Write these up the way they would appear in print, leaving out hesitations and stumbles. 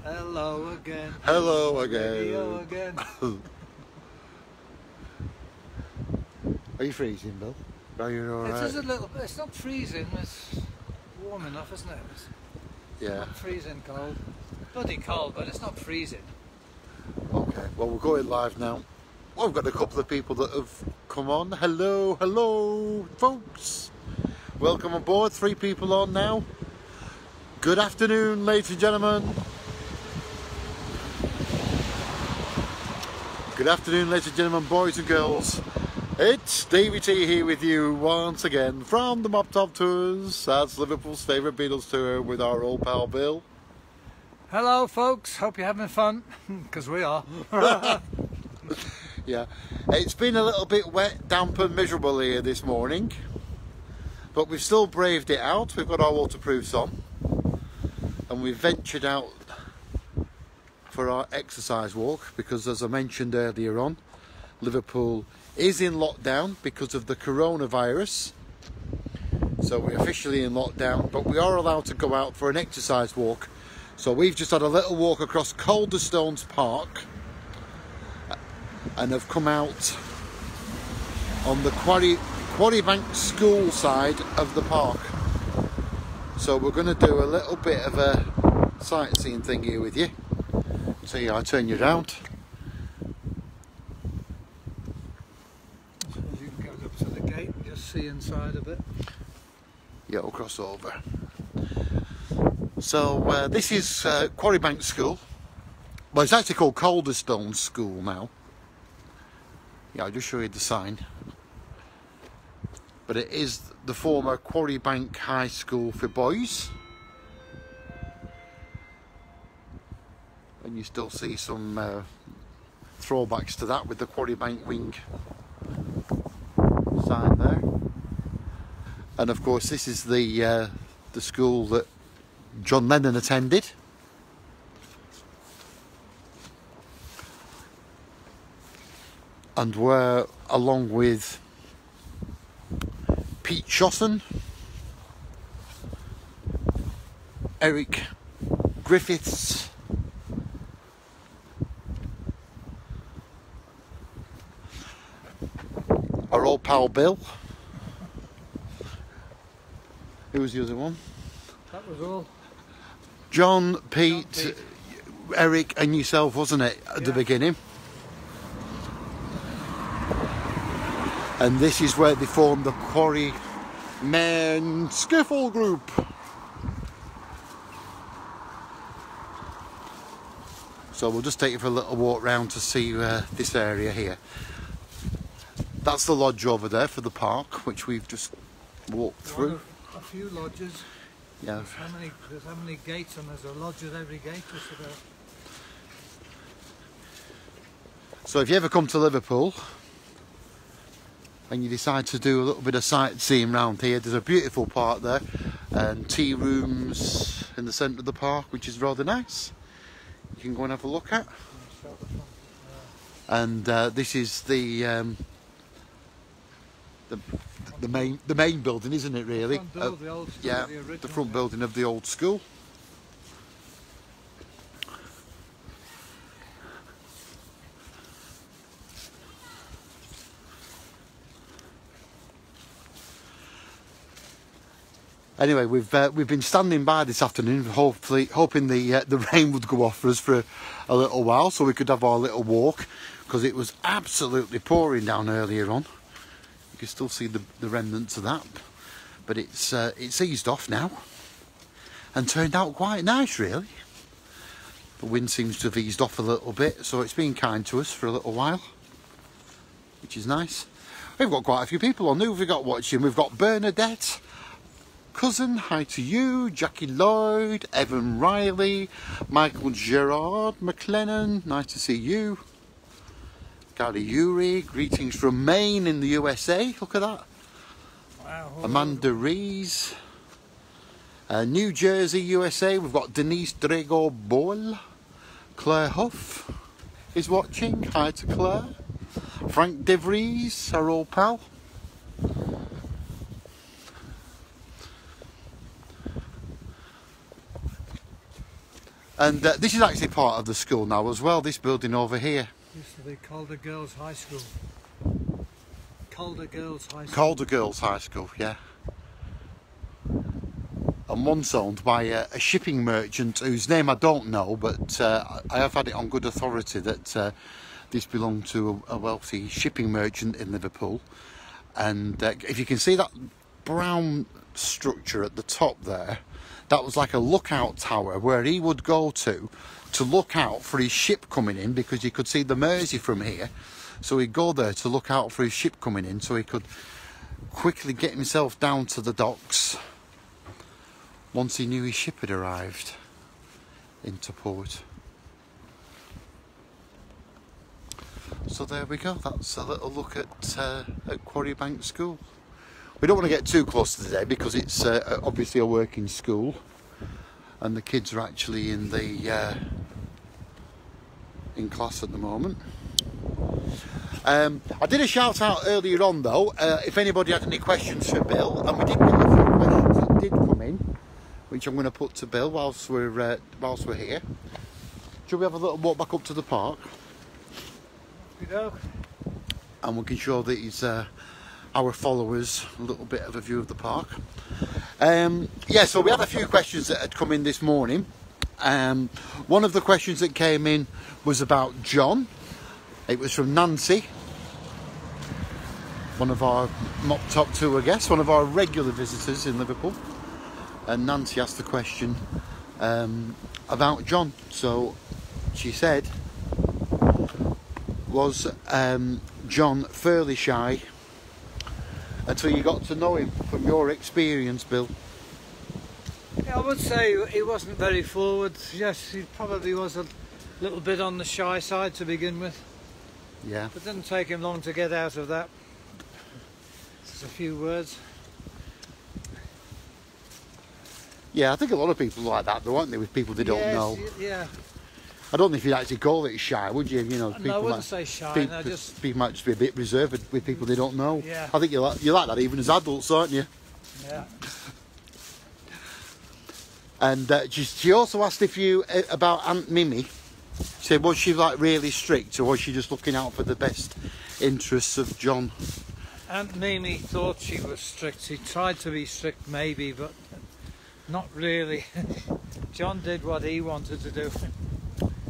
Hello again. Hello again. Radio again. Are you freezing, Bill? Are you all right? It is a little bit. It's not freezing. It's warm enough, isn't it? It's Yeah. not freezing cold. Bloody cold, but it's not freezing. Okay. Well, we're going live now. Well, we've got a couple of people that have come on. Hello, folks. Welcome aboard. 3 people on now. Good afternoon, ladies and gentlemen. Good afternoon, ladies and gentlemen, boys and girls. It's Davey T here with you once again from the Mop Top Tours. That's Liverpool's favourite Beatles tour with our old pal Bill. Hello, folks. Hope you're having fun, because we are. Yeah, it's been a little bit wet, damp and miserable here this morning, but we've still braved it out. We've got our waterproofs on and we've ventured out for our exercise walk because, as I mentioned earlier on, Liverpool is in lockdown because of the coronavirus. So we're officially in lockdown, but we are allowed to go out for an exercise walk. So we've just had a little walk across Calderstones Park and have come out on the Quarryman school side of the park. So we're going to do a little bit of a sightseeing thing here with you. So yeah, I'll turn you around. So you can go up to the gate and just see inside of it. Yeah, we'll cross over. So this is Quarryman School. Well, it's actually called Calderstones School now. Yeah, I'll just show you the sign. But it is the former Quarryman High School for boys. And you still see some throwbacks to that with the Quarryman wing sign there. And of course this is the school that John Lennon attended. And we're along with Pete Shosson, Eric Griffiths, our old pal Bill. Who was the other one? That was all. John, Pete, Eric and yourself, wasn't it, at the beginning? And this is where they formed the Quarryman Skiffle Group. So we'll just take you for a little walk round to see this area here. That's the lodge over there for the park, which we've just walked through. A few lodges. Yeah. There's how many gates, and there's a lodge at every gate just about. So if you ever come to Liverpool and you decide to do a little bit of sightseeing around here, there's a beautiful park there and tea rooms in the centre of the park, which is rather nice. You can go and have a look at. And this is the main building, isn't it, really? The front door, the old school, yeah, the front building of the old school. Anyway, we've been standing by this afternoon, hoping the rain would go off for us for a little while, so we could have our little walk, because it was absolutely pouring down earlier on. You can still see the remnants of that, but it's eased off now, and turned out quite nice, really. The wind seems to have eased off a little bit, so it's been kind to us for a little while, which is nice. We've got quite a few people on. Who have we got watching? We've got Bernadette. Cousin, hi to you, Jackie Lloyd, Evan Riley, Michael Gerard, McLennan, nice to see you. Gary Uri, greetings from Maine in the USA, look at that. Wow. Amanda Rees, New Jersey, USA, we've got Denise Drago Ball, Claire Huff is watching, hi to Claire. Frank DeVries, our old pal. And this is actually part of the school now as well, this building over here. Used to be Calder Girls High School. Calder Girls High School. Calder Girls High School, yeah. And once owned by a shipping merchant whose name I don't know, but I have had it on good authority that this belonged to a wealthy shipping merchant in Liverpool. And if you can see that brown structure at the top there, that was like a lookout tower where he would go to look out for his ship coming in, because you could see the Mersey from here. So he'd go there to look out for his ship coming in, so he could quickly get himself down to the docks once he knew his ship had arrived into port. So there we go, that's a little look at Quarrybank School. We don't want to get too close to today because it's obviously a working school, and the kids are actually in the in class at the moment. I did a shout out earlier on though, if anybody had any questions for Bill, and we did get a few questions that did come in, which I'm going to put to Bill whilst we're here. Shall we have a little walk back up to the park? And we can show these our followers a little bit of a view of the park. Yeah, so we had a few questions that had come in this morning. One of the questions that came in was about John. It was from Nancy, one of our Mop Top Tour guests, one of our regular visitors in Liverpool. And Nancy asked the question about John. So she said, was John fairly shy until you got to know him, from your experience, Bill? Yeah, I would say he wasn't very forward. Yes, he probably was a little bit on the shy side to begin with. Yeah. It didn't take him long to get out of that. Just a few words. Yeah, I think a lot of people are like that though, aren't they, with people they don't know? Yeah. I don't know if you'd actually call it shy, would you? You know, people no, I wouldn't say shy. People might just be a bit reserved with people they don't know. Yeah. I think you're like that even as adults, aren't you? Yeah. And she also asked if you about Aunt Mimi. She said, was she like really strict, or was she just looking out for the best interests of John? Aunt Mimi thought she was strict. She tried to be strict maybe, but not really. John did what he wanted to do.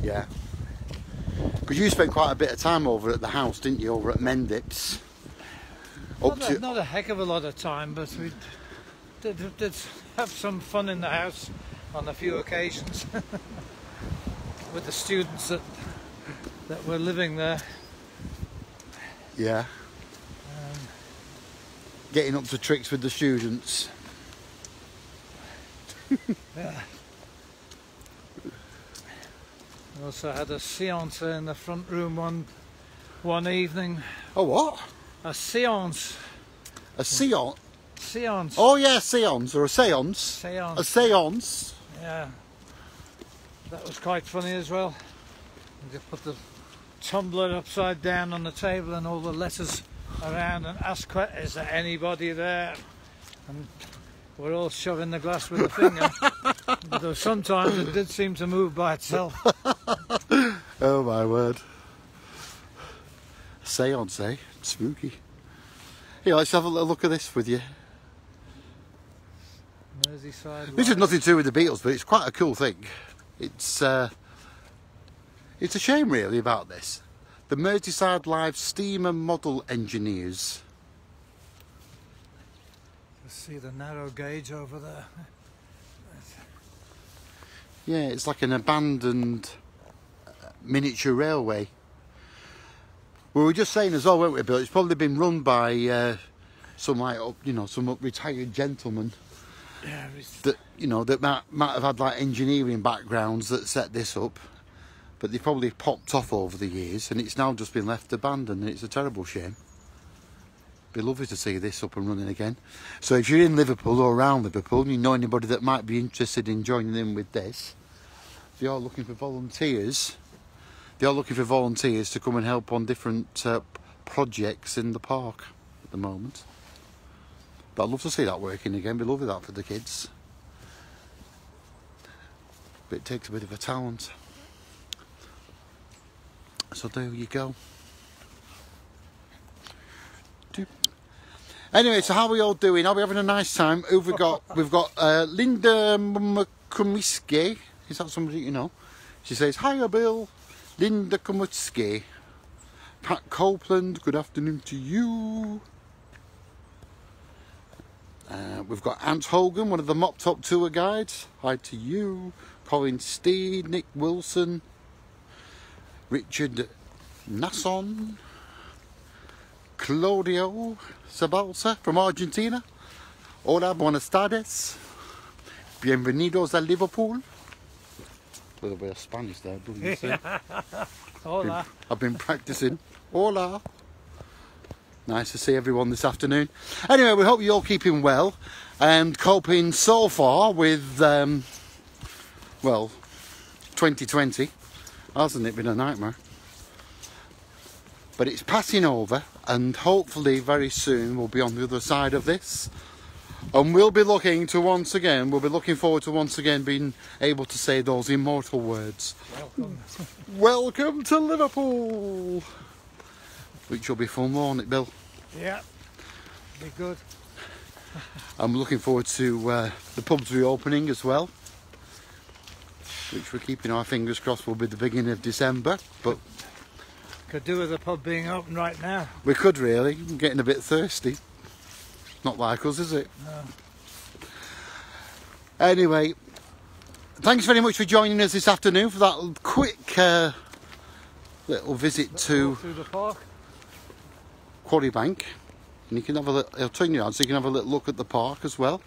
Yeah. Because you spent quite a bit of time over at the house, didn't you, over at Mendip's? Not a heck of a lot of time, but we did have some fun in the house on a few occasions with the students that were living there. Yeah. Getting up to tricks with the students. Yeah. We also had a séance in the front room one evening. Oh, what? A séance. A séance? Séance. Oh yeah, séance, or a séance. Séance. A séance. Yeah. That was quite funny as well. They put the tumbler upside down on the table and all the letters around and ask, is there anybody there? And we're all shoving the glass with a finger. Though sometimes it did seem to move by itself. Oh my word. Seance, eh? Spooky. Here, let's have a little look at this with you. Merseyside. This has nothing to do with the Beatles, but it's quite a cool thing. It's a shame really about this. The Merseyside Live Steamer Model Engineers. See the narrow gauge over there. Yeah, it's like an abandoned miniature railway. We were just saying as well, weren't we, Bill? It's probably been run by some retired gentleman. Yeah, that might have had like engineering backgrounds that set this up, but they've probably popped off over the years, and it's now just been left abandoned, and it's a terrible shame. Be lovely to see this up and running again. So if you're in Liverpool or around Liverpool and you know anybody that might be interested in joining in with this, they are looking for volunteers. They are looking for volunteers to come and help on different projects in the park at the moment. But I'd love to see that working again. Be lovely that for the kids. but it takes a bit of a talent. So there you go. Anyway, so how are we all doing? Are we having a nice time? Who've we got? We've got Linda Kumiske. Is that somebody you know? She says, hiya Bill. Linda Kumiske. Pat Copeland, good afternoon to you. We've got Ant Hogan, one of the Mop Top Tour guides. Hi to you. Colin Steed, Nick Wilson, Richard Nasson, Claudio Sabalsa from Argentina. Hola, buenas tardes. Bienvenidos a Liverpool. A little bit of Spanish there, doesn't you say? Hola. I've been practicing. Hola. Nice to see everyone this afternoon. Anyway, we hope you're all keeping well and coping so far with, well, 2020. Hasn't it been a nightmare? But it's passing over, and hopefully very soon we'll be on the other side of this. And we'll be looking forward to once again being able to say those immortal words. Welcome. Welcome to Liverpool! Which will be fun, won't it, Bill? Yeah, be good. I'm looking forward to the pubs reopening as well, which we're keeping our fingers crossed will be the beginning of December, but Could do with the pub being open right now. we could really. I'm getting a bit thirsty. Not like us, is it? No. Anyway, thanks very much for joining us this afternoon for that quick little visit to Through the park. Quarryman. And you can have a little, I'll turn you on so you can have a little look at the park as well,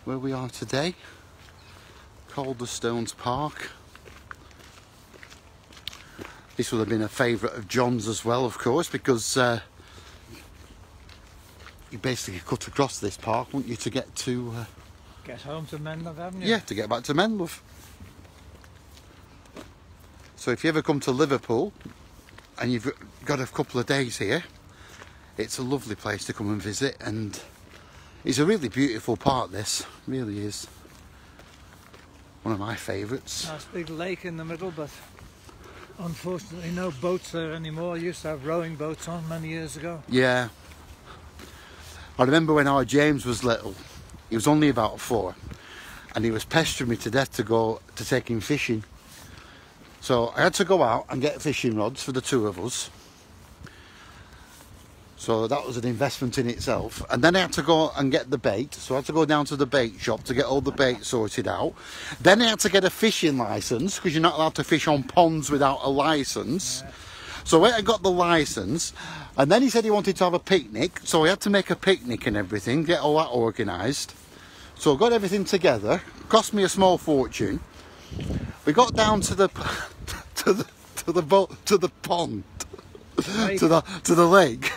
where we are today. Calderstones Park. This would have been a favourite of John's as well, of course, because you basically cut across this park, wouldn't you, to get to... Get home to Menlove, haven't you? yeah, to get back to Menlove. So if you ever come to Liverpool and you've got a couple of days here, it's a lovely place to come and visit, and it's a really beautiful park, this really is. One of my favourites. Nice big lake in the middle, but unfortunately no boats there anymore. Used to have rowing boats on many years ago. Yeah. I remember when our James was little, he was only about 4, and he was pestering me to death to take him fishing. So I had to go out and get fishing rods for the two of us. So that was an investment in itself. And then I had to go and get the bait. So I had to go down to the bait shop to get all the bait sorted out. Then I had to get a fishing licence, because you're not allowed to fish on ponds without a licence. Yeah. So I got the licence. And then he said he wanted to have a picnic. So I had to make a picnic and everything, get all that organised. So I got everything together. Cost me a small fortune. We got down to the to the pond, to the lake.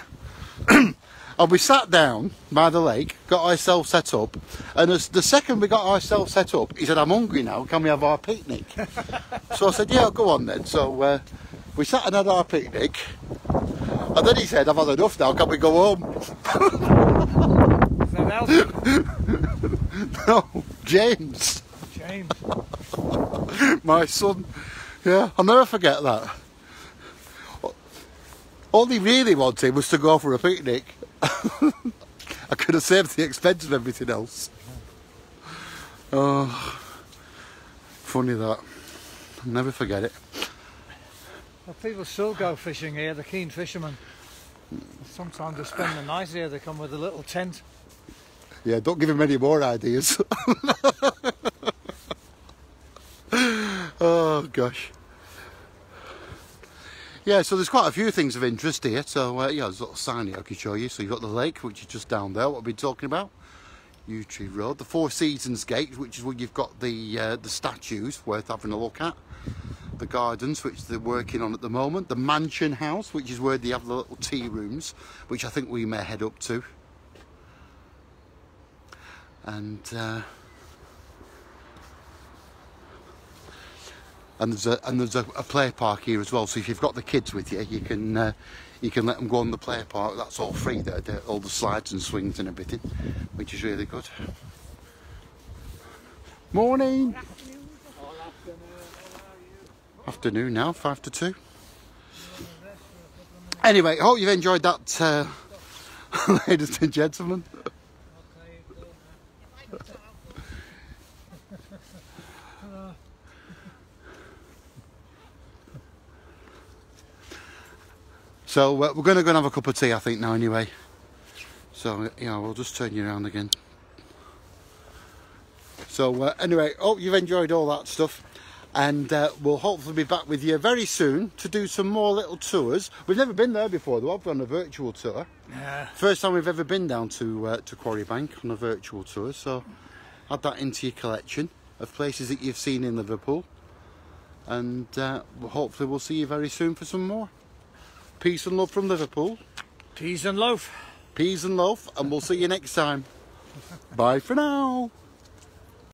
And we sat down by the lake, got ourselves set up, and as the second we got ourselves set up, he said, I'm hungry now, can we have our picnic? So I said, yeah, go on then. So we sat and had our picnic, and then he said, I've had enough now, can we go home? Is that Alfie? No, James. James. My son. Yeah, I'll never forget that. All he really wanted was to go for a picnic. I could have saved the expense of everything else. Oh, funny that. I'll never forget it. Well, people still go fishing here, the keen fishermen. Sometimes they spend the night here, they come with a little tent. Yeah, don't give him any more ideas. Oh, gosh. Yeah, so there's quite a few things of interest here. So, yeah, there's a little sign here I can show you. So you've got the lake, which is just down there, what we've been talking about. Yew Tree Road. The Four Seasons Gate, which is where you've got the statues worth having a look at. The gardens, which they're working on at the moment. The Mansion House, which is where they have the little tea rooms, which I think we may head up to. And there's a play park here as well. So if you've got the kids with you, you can let them go on the play park. That's all free there, all the slides and swings and everything, which is really good. Morning. afternoon now, 5 to 2. Anyway, hope you've enjoyed that, ladies and gentlemen. So we're going to go and have a cup of tea, I think, now anyway. So, yeah, we'll just turn you around again. So, anyway, hope you've enjoyed all that stuff. And we'll hopefully be back with you very soon to do some more little tours. We've never been there before, though. I've been on a virtual tour. Yeah. First time we've ever been down to Quarryman on a virtual tour. So, add that into your collection of places that you've seen in Liverpool. And hopefully we'll see you very soon for some more. Peace and love from Liverpool. Peas and loaf. Peas and loaf, and we'll see you next time. Bye for now.